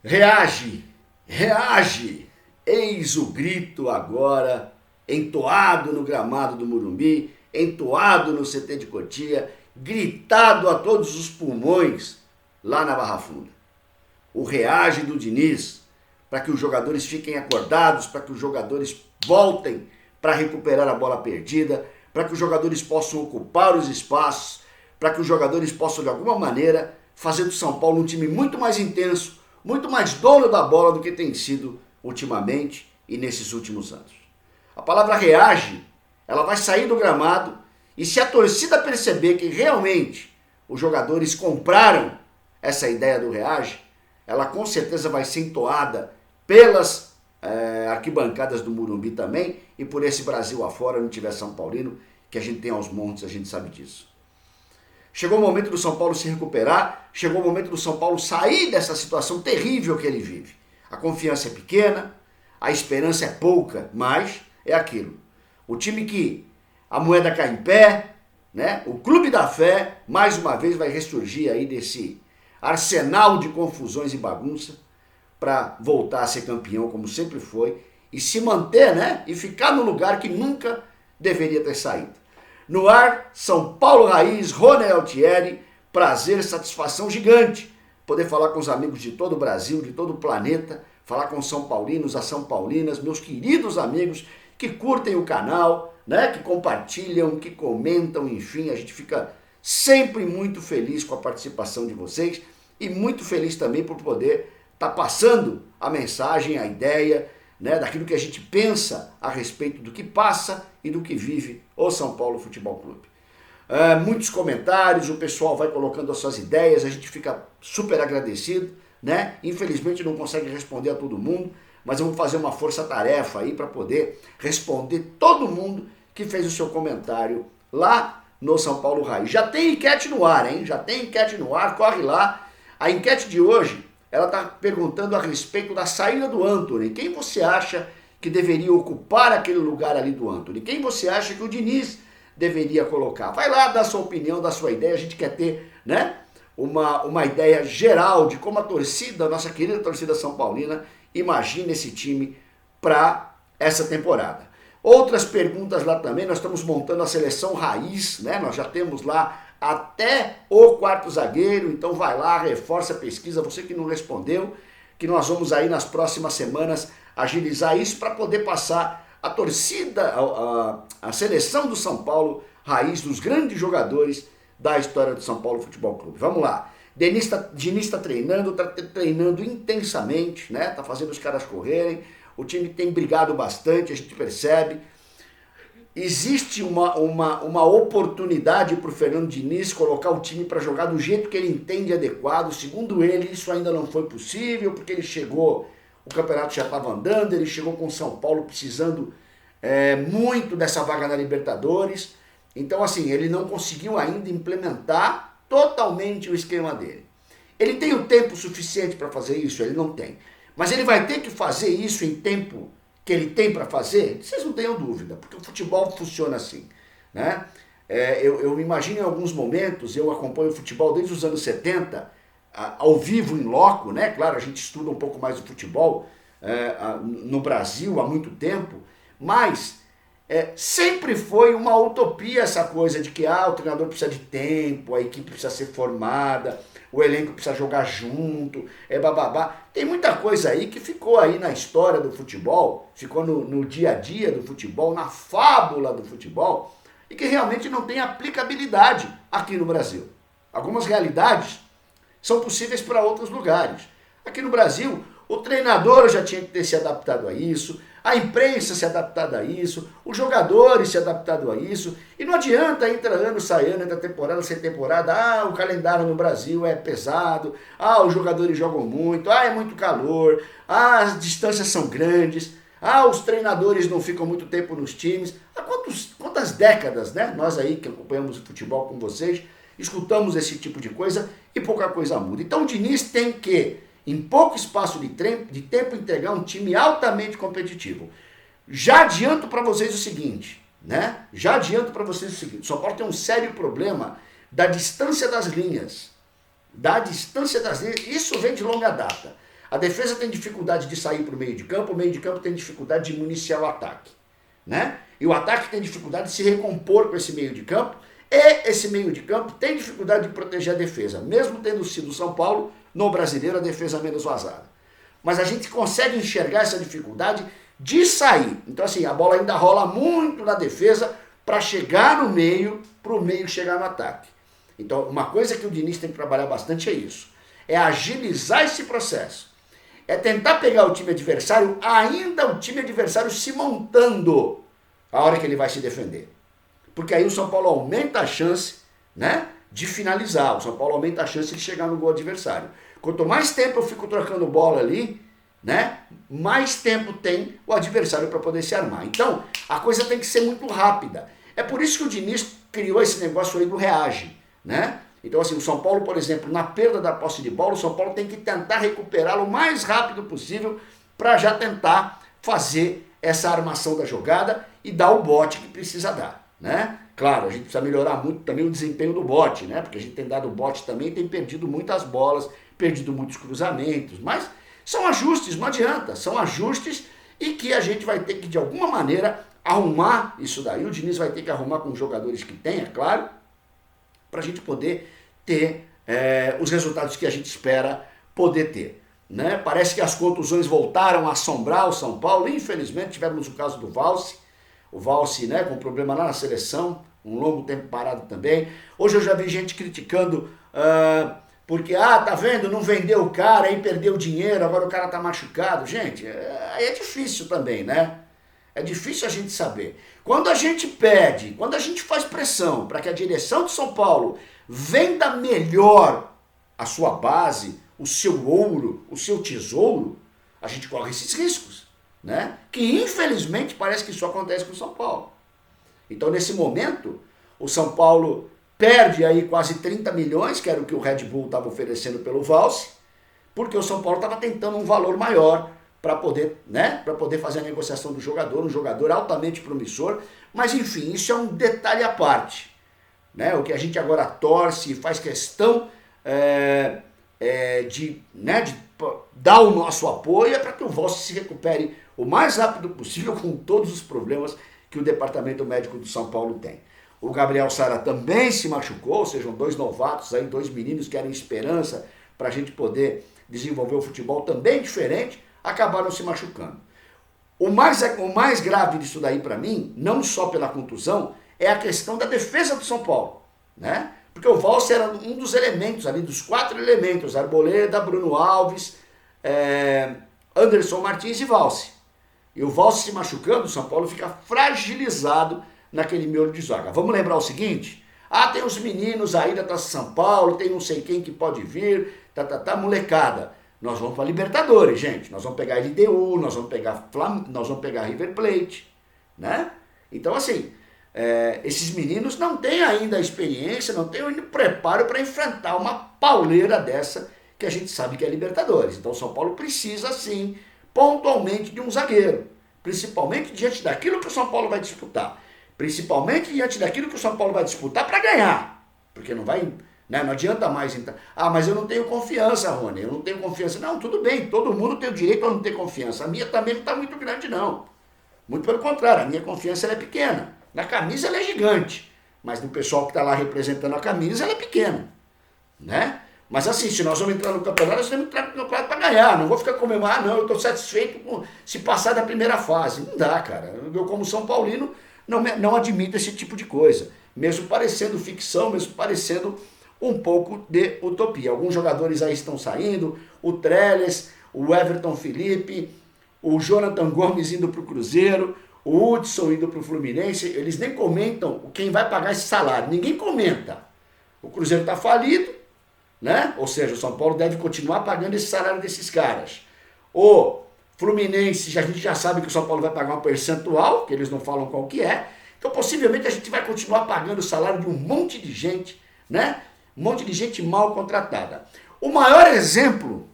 Reage, reage! Eis o grito agora, entoado no gramado do Morumbi, entoado no CT de Cotia, gritado a todos os pulmões lá na Barra Funda. O reage do Diniz, para que os jogadores fiquem acordados, para que os jogadores voltem para recuperar a bola perdida, para que os jogadores possam ocupar os espaços, para que os jogadores possam de alguma maneira fazer do São Paulo um time muito mais intenso, muito mais dono da bola do que tem sido ultimamente e nesses últimos anos. A palavra reage, ela vai sair do gramado e se a torcida perceber que realmente os jogadores compraram essa ideia do reage, ela com certeza vai ser entoada pelas arquibancadas do Morumbi também e por esse Brasil afora, não tiver São Paulino, que a gente tem aos montes, a gente sabe disso. Chegou o momento do São Paulo se recuperar, chegou o momento do São Paulo sair dessa situação terrível que ele vive. A confiança é pequena, a esperança é pouca, mas é aquilo. O time que a moeda cai em pé, né? O clube da fé, mais uma vez vai ressurgir aí desse arsenal de confusões e bagunça para voltar a ser campeão como sempre foi e se manter, né? E ficar no lugar que nunca deveria ter saído. No ar, São Paulo Raiz, Rony Altieri, prazer, satisfação gigante poder falar com os amigos de todo o Brasil, de todo o planeta, falar com os São Paulinos, as São Paulinas, meus queridos amigos que curtem o canal, né, que compartilham, que comentam, enfim, a gente fica sempre muito feliz com a participação de vocês e muito feliz também por poder estar passando a mensagem, a ideia, né, daquilo que a gente pensa a respeito do que passa e do que vive o São Paulo Futebol Clube. Muitos comentários, o pessoal vai colocando as suas ideias, a gente fica super agradecido, né? Infelizmente não consegue responder a todo mundo, mas eu vou fazer uma força-tarefa aí para poder responder todo mundo que fez o seu comentário lá no São Paulo Raiz. Já tem enquete no ar, hein? Já tem enquete no ar, corre lá. A enquete de hoje, ela está perguntando a respeito da saída do Antony. Quem você acha que deveria ocupar aquele lugar ali do Antony? Quem você acha que o Diniz deveria colocar? Vai lá dar sua opinião, dar sua ideia. A gente quer ter, né, uma ideia geral de como a torcida, a nossa querida torcida São Paulina, imagina esse time para essa temporada. Outras perguntas lá também, nós estamos montando a seleção raiz, né? Nós já temos lá até o quarto zagueiro, então vai lá, reforça a pesquisa, você que não respondeu, que nós vamos aí nas próximas semanas agilizar isso para poder passar a torcida, a seleção do São Paulo raiz, dos grandes jogadores da história do São Paulo Futebol Clube. Vamos lá. Diniz está treinando intensamente, né? Tá fazendo os caras correrem, o time tem brigado bastante, a gente percebe. Existe uma oportunidade para o Fernando Diniz colocar o time para jogar do jeito que ele entende adequado. Segundo ele, isso ainda não foi possível, porque ele chegou, o campeonato já estava andando, ele chegou com o São Paulo precisando muito dessa vaga na Libertadores. Então, assim, ele não conseguiu ainda implementar totalmente o esquema dele. Ele tem o tempo suficiente para fazer isso? Ele não tem. Mas ele vai ter que fazer isso em tempo que ele tem para fazer? Vocês não tenham dúvida, porque o futebol funciona assim, né? Eu imagino em alguns momentos, eu acompanho o futebol desde os anos 70, ao vivo, em loco, né? Claro, a gente estuda um pouco mais o futebol no Brasil há muito tempo, mas sempre foi uma utopia essa coisa de que o treinador precisa de tempo, a equipe precisa ser formada, o elenco precisa jogar junto, bababá. Tem muita coisa aí que ficou aí na história do futebol, ficou no dia a dia do futebol, na fábula do futebol, e que realmente não tem aplicabilidade aqui no Brasil. Algumas realidades são possíveis para outros lugares. Aqui no Brasil, o treinador já tinha que ter se adaptado a isso, a imprensa se adaptado a isso, os jogadores se adaptado a isso, e não adianta entra ano, sai ano, entra temporada, sai temporada, o calendário no Brasil é pesado, os jogadores jogam muito, é muito calor, as distâncias são grandes, os treinadores não ficam muito tempo nos times. Há quantas décadas, né? Nós aí que acompanhamos o futebol com vocês, escutamos esse tipo de coisa e pouca coisa muda. Então o Diniz tem que, em pouco espaço de tempo, entregar um time altamente competitivo. Já adianto para vocês o seguinte, né? O São Paulo tem um sério problema da distância das linhas. Isso vem de longa data. A defesa tem dificuldade de sair para o meio de campo, o meio de campo tem dificuldade de municiar o ataque, né? E o ataque tem dificuldade de se recompor com esse meio de campo, e esse meio de campo tem dificuldade de proteger a defesa, mesmo tendo sido o São Paulo, no Brasileiro, a defesa menos vazada. Mas a gente consegue enxergar essa dificuldade de sair. Então assim, a bola ainda rola muito na defesa para chegar no meio, para o meio chegar no ataque. Então uma coisa que o Diniz tem que trabalhar bastante é isso. É agilizar esse processo. É tentar pegar o time adversário, ainda o time adversário se montando a hora que ele vai se defender. Porque aí o São Paulo aumenta a chance, né, de finalizar. O São Paulo aumenta a chance de chegar no gol adversário. Quanto mais tempo eu fico trocando bola ali, né, mais tempo tem o adversário para poder se armar. Então, a coisa tem que ser muito rápida. É por isso que o Diniz criou esse negócio aí do reage, né? Então, assim, o São Paulo, por exemplo, na perda da posse de bola, o São Paulo tem que tentar recuperá-lo o mais rápido possível para já tentar fazer essa armação da jogada e dar o bote que precisa dar, né? Claro, a gente precisa melhorar muito também o desempenho do bote, né? Porque a gente tem dado bote também, tem perdido muitas bolas, perdido muitos cruzamentos, mas são ajustes, não adianta, são ajustes e que a gente vai ter que, de alguma maneira, arrumar isso daí. O Diniz vai ter que arrumar com os jogadores que tem, é claro, para a gente poder ter os resultados que a gente espera poder ter, né? Parece que as contusões voltaram a assombrar o São Paulo. Infelizmente tivemos o caso do Valse, o Valse, né, com problema lá na seleção, um longo tempo parado também. Hoje eu já vi gente criticando porque, tá vendo, não vendeu o cara, aí perdeu dinheiro, agora o cara tá machucado. Gente, aí é difícil também, né? É difícil a gente saber. Quando a gente pede, quando a gente faz pressão para que a direção de São Paulo venda melhor a sua base, o seu ouro, o seu tesouro, a gente corre esses riscos, né? Que infelizmente parece que isso acontece com o São Paulo. Então nesse momento, o São Paulo perde aí quase 30 milhões, que era o que o Red Bull estava oferecendo pelo Valse, porque o São Paulo estava tentando um valor maior para poder, né, para poder fazer a negociação do jogador, um jogador altamente promissor, mas enfim, isso é um detalhe à parte, né? O que a gente agora torce e faz questão de dar o nosso apoio é para que o Valse se recupere o mais rápido possível com todos os problemas que o departamento médico do São Paulo tem. O Gabriel Sara também se machucou, ou seja, 2 novatos aí, 2 meninos que eram esperança para a gente poder desenvolver o futebol também diferente, acabaram se machucando. O mais grave disso daí para mim, não só pela contusão, é a questão da defesa do São Paulo, né? Porque o Valse era um dos elementos ali, dos 4 elementos, Arboleda, Bruno Alves, Anderson Martins e Valse. E o Valse se machucando, o São Paulo fica fragilizado naquele miolo de zaga. Vamos lembrar o seguinte, tem os meninos aí da Taça São Paulo, tem não sei quem que pode vir, molecada. Nós vamos para Libertadores, gente. Nós vamos pegar LDU, nós vamos pegar River Plate, né? Então, assim, esses meninos não têm ainda a experiência, não têm ainda o preparo para enfrentar uma pauleira dessa que a gente sabe que é Libertadores. Então, o São Paulo precisa, sim, pontualmente de um zagueiro, principalmente diante daquilo que o São Paulo vai disputar. Principalmente diante daquilo que o São Paulo vai disputar para ganhar, porque não vai... Não adianta mais então. Mas eu não tenho confiança, Rony, eu não tenho confiança. Não, tudo bem, todo mundo tem o direito a não ter confiança. A minha também não está muito grande, não. Muito pelo contrário, a minha confiança ela é pequena. Na camisa ela é gigante, mas no pessoal que está lá representando a camisa ela é pequena, né? Mas assim, se nós vamos entrar no campeonato, nós vamos entrar no campeonato para ganhar. Não vou ficar comemorando, não, eu estou satisfeito se passar da primeira fase. Não dá, cara. Eu como São Paulino não admito esse tipo de coisa. Mesmo parecendo ficção, mesmo parecendo um pouco de utopia. Alguns jogadores aí estão saindo, o Trellis, o Everton Felipe, o Jonathan Gomes indo para o Cruzeiro, o Hudson indo para o Fluminense, eles nem comentam quem vai pagar esse salário, ninguém comenta. O Cruzeiro está falido, né? Ou seja, o São Paulo deve continuar pagando esse salário desses caras. O Fluminense, a gente já sabe que o São Paulo vai pagar um percentual, que eles não falam qual que é, então possivelmente a gente vai continuar pagando o salário de um monte de gente, né? Um monte de gente mal contratada. O maior exemplo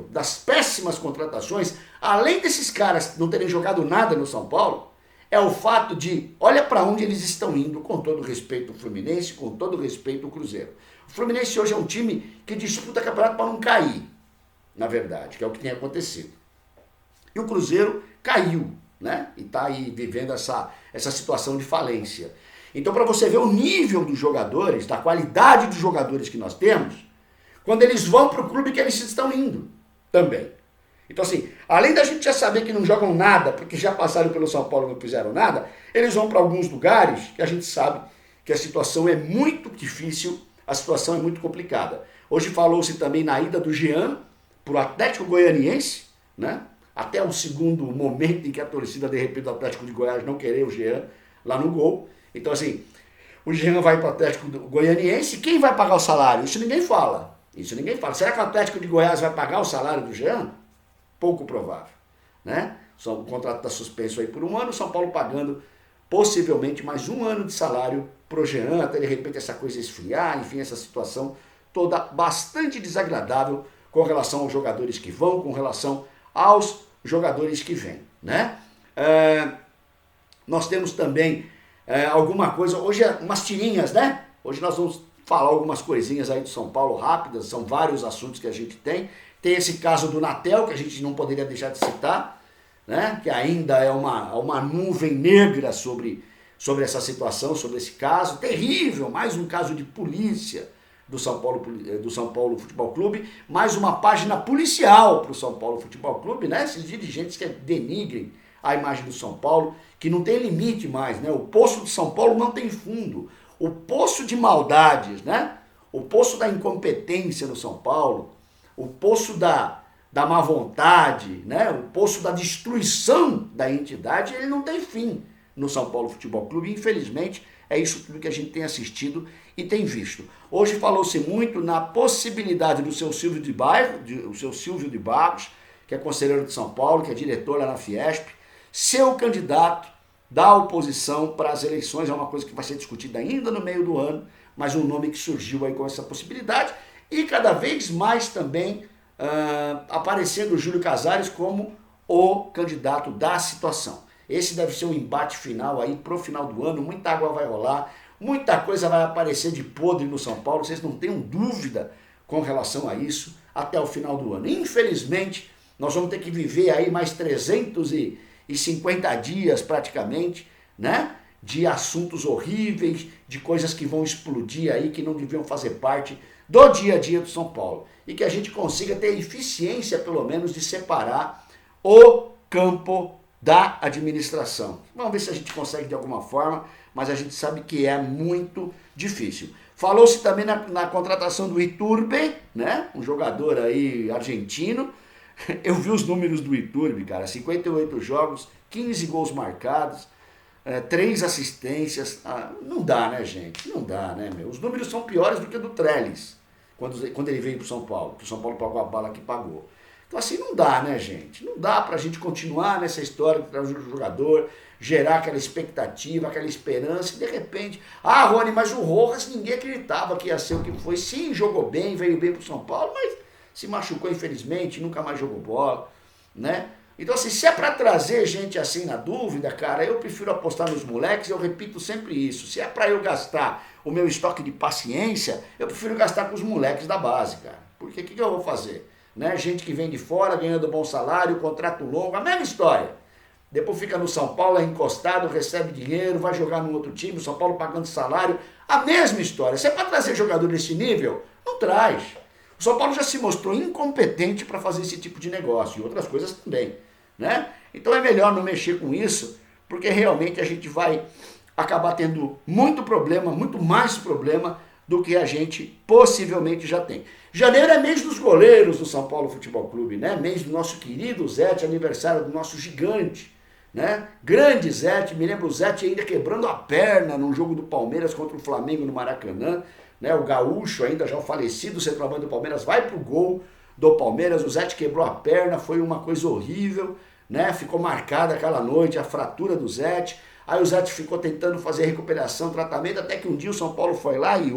das péssimas contratações, além desses caras não terem jogado nada no São Paulo, é o fato de, olha para onde eles estão indo, com todo respeito ao Fluminense, com todo respeito ao Cruzeiro. O Fluminense hoje é um time que disputa campeonato para não cair. na verdade, que é o que tem acontecido. E o Cruzeiro caiu, né? E está aí vivendo essa situação de falência. Então, para você ver o nível dos jogadores, da qualidade dos jogadores que nós temos, quando eles vão para o clube que eles estão indo também. Então, assim, além da gente já saber que não jogam nada, porque já passaram pelo São Paulo e não fizeram nada, eles vão para alguns lugares que a gente sabe que a situação é muito difícil, a situação é muito complicada. Hoje falou-se também na ida do Jean para o Atlético Goianiense, né? Até o segundo momento em que a torcida, de repente, do Atlético de Goiás não querer o Jean lá no gol. Então, assim, o Jean vai para o Atlético Goianiense, quem vai pagar o salário? Isso ninguém fala. Isso ninguém fala. Será que o Atlético de Goiás vai pagar o salário do Jean? Pouco provável, né? O contrato está suspenso aí por um ano, o São Paulo pagando possivelmente mais um ano de salário pro Jean, até de repente essa coisa esfriar, enfim, essa situação toda bastante desagradável com relação aos jogadores que vão, com relação aos jogadores que vêm, né? Nós temos também alguma coisa, hoje umas tirinhas, né? Hoje nós vamos falar algumas coisinhas aí do São Paulo rápidas, são vários assuntos que a gente tem. Tem esse caso do Natel, que a gente não poderia deixar de citar, né? Que ainda é uma nuvem negra sobre essa situação, sobre esse caso. Terrível, mais um caso de polícia do São Paulo Futebol Clube, mais uma página policial para o São Paulo Futebol Clube, né? Esses dirigentes que denigrem a imagem do São Paulo, que não tem limite mais, né? O poço do São Paulo não tem fundo. O poço de maldades, né? O poço da incompetência no São Paulo, o poço da má vontade, né? O poço da destruição da entidade, ele não tem fim no São Paulo Futebol Clube. Infelizmente, é isso tudo que a gente tem assistido e tem visto. Hoje falou-se muito na possibilidade do seu Silvio de Barros, que é conselheiro de São Paulo, que é diretor lá na Fiesp, ser o candidato da oposição para as eleições. É uma coisa que vai ser discutida ainda no meio do ano, mas um nome que surgiu aí com essa possibilidade. E cada vez mais também aparecendo o Júlio Casares como o candidato da situação. Esse deve ser o embate final aí pro final do ano, muita água vai rolar, muita coisa vai aparecer de podre no São Paulo, vocês não tenham dúvida com relação a isso até o final do ano. Infelizmente, nós vamos ter que viver aí mais 350 dias praticamente, né? De assuntos horríveis, de coisas que vão explodir aí, que não deviam fazer parte do dia a dia do São Paulo. E que a gente consiga ter eficiência, pelo menos, de separar o campo da administração. Vamos ver se a gente consegue de alguma forma, mas a gente sabe que é muito difícil. Falou-se também na contratação do Iturbe, né? Um jogador aí argentino. Eu vi os números do Iturbe, cara, 58 jogos, 15 gols marcados, 3 assistências. Não dá, né, gente? Não dá, né, meu? Os números são piores do que o do Trellis, quando ele veio pro São Paulo, que o São Paulo pagou a bala que pagou. Então assim não dá, né, gente? Não dá pra gente continuar nessa história de trazer o jogador, gerar aquela expectativa, aquela esperança, e de repente, Rony, mas o Rojas ninguém acreditava que ia ser o que foi. Sim, jogou bem, veio bem pro São Paulo, mas se machucou infelizmente, nunca mais jogou bola, né? Então assim, se é pra trazer gente assim na dúvida, cara, eu prefiro apostar nos moleques, eu repito sempre isso. Se é pra eu gastar o meu estoque de paciência, eu prefiro gastar com os moleques da base, cara. Porque o que eu vou fazer? Né? Gente que vem de fora, ganhando bom salário, contrato longo, a mesma história. Depois fica no São Paulo, é encostado, recebe dinheiro, vai jogar num outro time, o São Paulo pagando salário, a mesma história. Se é para trazer jogador desse nível, não traz. O São Paulo já se mostrou incompetente para fazer esse tipo de negócio e outras coisas também, né? Então é melhor não mexer com isso, porque realmente a gente vai acabar tendo muito problema, muito mais problema do que a gente possivelmente já tem. Janeiro é mês dos goleiros do São Paulo Futebol Clube, né? Mês do nosso querido Zete, aniversário do nosso gigante, né? Grande Zete, me lembro o Zete ainda quebrando a perna num jogo do Palmeiras contra o Flamengo no Maracanã, né? O gaúcho ainda já o falecido centroavante do Palmeiras vai pro gol do Palmeiras, o Zete quebrou a perna, foi uma coisa horrível, né? Ficou marcada aquela noite a fratura do Zete. Aí o Zete ficou tentando fazer recuperação, tratamento, até que um dia o São Paulo foi lá e,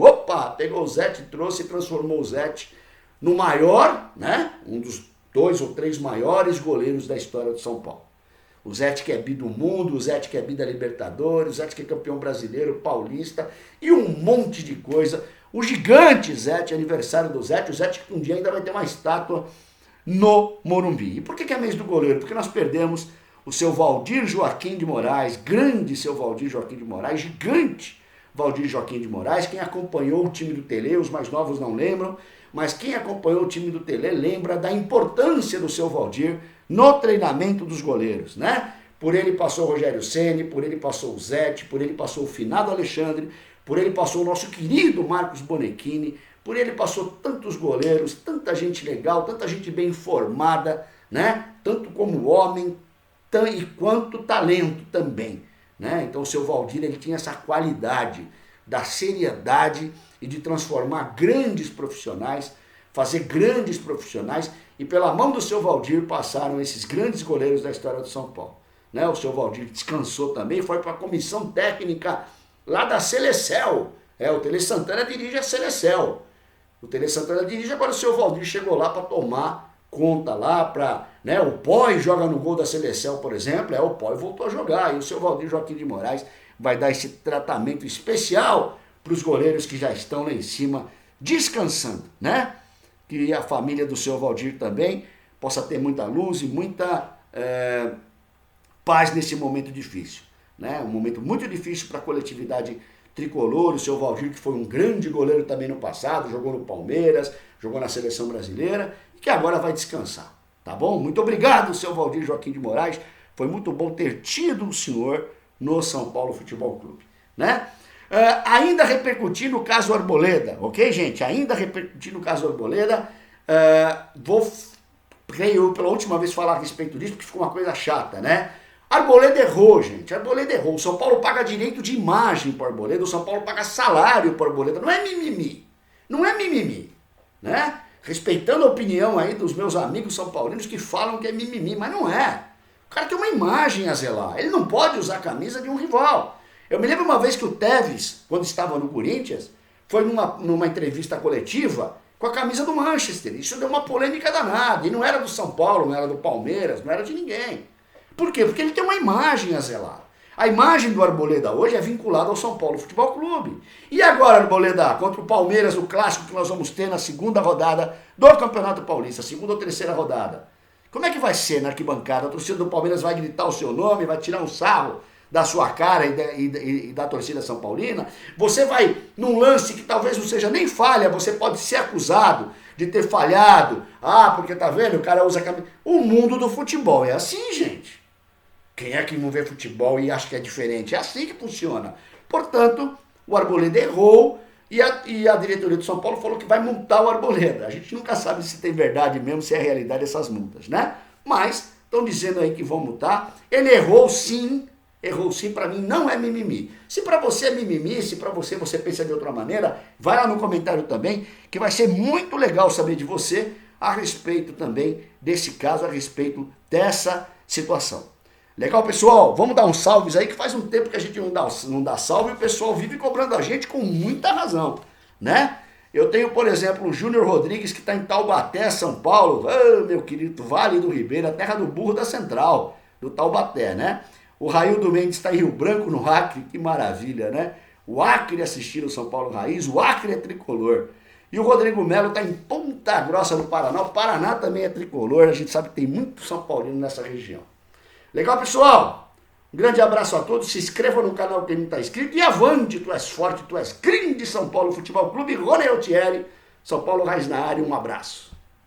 pegou o Zete, trouxe e transformou o Zete no maior, né? Um dos 2 ou 3 maiores goleiros da história do São Paulo. O Zete que é bi do mundo, o Zete que é bi da Libertadores, o Zete que é campeão brasileiro, paulista e um monte de coisa. O gigante Zete, aniversário do Zete, o Zete que um dia ainda vai ter uma estátua no Morumbi. E por que é mês do goleiro? Porque nós perdemos o seu Valdir Joaquim de Moraes, grande seu Valdir Joaquim de Moraes, gigante Valdir Joaquim de Moraes. Quem acompanhou o time do Tele, os mais novos não lembram, mas quem acompanhou o time do Tele lembra da importância do seu Valdir no treinamento dos goleiros, né? Por ele passou o Rogério Ceni, por ele passou o Zete, por ele passou o finado Alexandre, por ele passou o nosso querido Marcos Bonechini, por ele passou tantos goleiros, tanta gente legal, tanta gente bem informada, né? Tanto como homem e quanto talento também, né? Então o seu Valdir, ele tinha essa qualidade da seriedade e de transformar grandes profissionais, fazer grandes profissionais, e pela mão do seu Valdir passaram esses grandes goleiros da história do São Paulo, né? O seu Valdir descansou também, foi para a comissão técnica lá da Selecel, o Tele Santana dirige a Selecel, o Tele Santana dirige, agora o seu Valdir chegou lá para tomar conta lá, para, né, o Poi joga no gol da Selecel, por exemplo, o Poi voltou a jogar, e o seu Valdir Joaquim de Moraes vai dar esse tratamento especial para os goleiros que já estão lá em cima descansando, né? Que a família do seu Valdir também possa ter muita luz e muita paz nesse momento difícil, né? Um momento muito difícil para a coletividade tricolor. O seu Valdir, que foi um grande goleiro também no passado, jogou no Palmeiras, jogou na seleção brasileira e que agora vai descansar, tá bom? Muito obrigado, seu Valdir Joaquim de Moraes, foi muito bom ter tido o senhor no São Paulo Futebol Clube, né? Ainda repercutindo o caso Arboleda, ok, gente? Ainda repercutindo o caso Arboleda, vou pela última vez falar a respeito disso, porque ficou uma coisa chata, né? Arboleda errou, gente, Arboleda errou. O São Paulo paga direito de imagem para o Arboleda, o São Paulo paga salário para o Arboleda, não é mimimi, né? Respeitando a opinião aí dos meus amigos são paulinos que falam que é mimimi, mas não é. O cara tem uma imagem a zelar, ele não pode usar a camisa de um rival. Eu me lembro uma vez que o Tevez, quando estava no Corinthians, foi numa entrevista coletiva com a camisa do Manchester. Isso deu uma polêmica danada, e não era do São Paulo, não era do Palmeiras, não era de ninguém. Por quê? Porque ele tem uma imagem a zelar. A imagem do Arboleda hoje é vinculada ao São Paulo Futebol Clube. E agora, Arboleda, contra o Palmeiras, o clássico que nós vamos ter na segunda rodada do Campeonato Paulista, segunda ou terceira rodada. Como é que vai ser na arquibancada? A torcida do Palmeiras vai gritar o seu nome, vai tirar um sarro da sua cara e da torcida São Paulina? Você vai, num lance que talvez não seja nem falha, você pode ser acusado de ter falhado. Porque tá vendo, o cara usa a camisa. O mundo do futebol é assim, gente. Quem é que não vê futebol e acha que é diferente? É assim que funciona. Portanto, o Arboleda errou e a diretoria do São Paulo falou que vai multar o Arboleda. A gente nunca sabe se tem verdade mesmo, se é realidade essas multas, né? Mas estão dizendo aí que vão multar. Ele errou sim, para mim não é mimimi. Se para você é mimimi, se para você pensa de outra maneira, vai lá no comentário também, que vai ser muito legal saber de você a respeito também desse caso, a respeito dessa situação. Legal, pessoal? Vamos dar uns salves aí, que faz um tempo que a gente não dá salve e o pessoal vive cobrando a gente com muita razão, né? Eu tenho, por exemplo, o Júnior Rodrigues, que está em Taubaté, São Paulo. Meu querido Vale do Ribeira, a terra do burro da Central, do Taubaté, né? O Raildo Mendes está em Rio Branco, no Acre, que maravilha, né? O Acre assistindo o São Paulo Raiz, o Acre é tricolor. E o Rodrigo Melo está em Ponta Grossa, no Paraná. O Paraná também é tricolor, a gente sabe que tem muito São Paulino nessa região. Legal, pessoal? Um grande abraço a todos, se inscreva no canal quem não está inscrito e avante, tu és forte, tu és grande São Paulo Futebol Clube, Rony Altieri, São Paulo Raiz na área, um abraço.